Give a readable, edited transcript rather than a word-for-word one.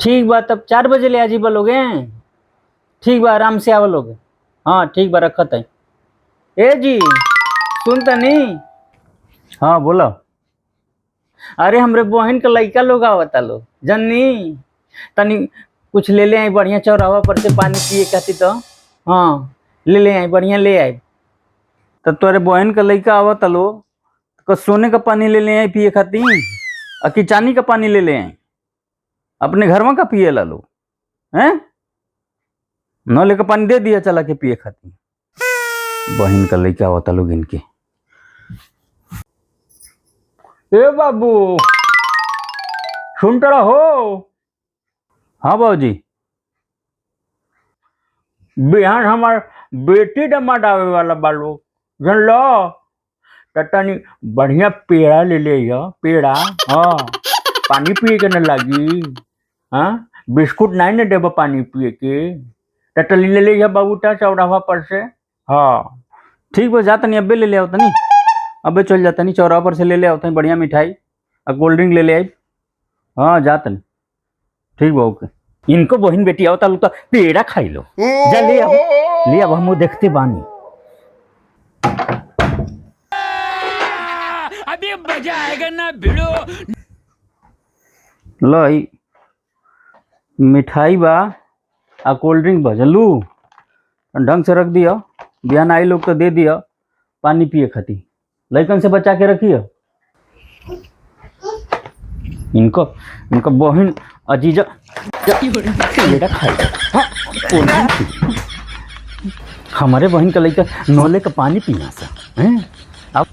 ठीक बा, तब 4 बजे ले आजी बोलोगे। ठीक बा, आराम से आवलोगे। हाँ ठीक बा, रखत है। ए जी सुनता नहीं। हाँ बोलो। अरे हमरे बहन के लइका लोग आवता लो जन्नी, तनी कुछ ले ले आई बढ़िया चौराहा पर से पानी पिए खातिर। तो हाँ ले ले आई, बढ़िया ले आई। तो तोरे बहन का लइका आवता लो, तो सोने का पानी ले ले आई पिए खातिर, कि चानी का पानी ले ले आई? अपने घर में का पिए ला लो हैं? नल का पानी दे दिया चला के पिए खातिर। बहन का लइका आवता लोग इनके। ए बाबू सुनता रहो। हाँ बाबूजी। बिहान हमार बेटी दमाद आवे वाला बालो जन लो, तनी बढ़िया पेड़ा ले ले या पेड़ा। हाँ पानी पिए के न लागी। हाँ बिस्कुट नहीं न देबा पानी पिए के, तली ले ले या बाबू ता चौराहा पर से। हाँ ठीक बा, जा तनी अब्बे ले ले आओ तनी। अबे चल जाता नहीं, चौराहा पर से ले ले आओ तनी बढ़िया मिठाई और कोल्ड ड्रिंक ले ले आई। हाँ जा तनी। ठीक बा ओके। इनको बहन बेटी आओ तालू तो पेड़ा खाई लो। जा ले आओ, ले आओ, हम देखते बानी। अभी मजा आएगा ना भिड़ो। लो मिठाई बा आ कोल्ड ड्रिंक बा, जल्लू ढंग से रख दिया। बिहान आई लोग तो दे दिया पानी पिए खाती। लइकन से बचा के रखिए। इनको इनको बहन अजीजा पेड़ा खाई। हाँ, हमारे बहन का लइका नौले का पानी पीना सा हैं अब।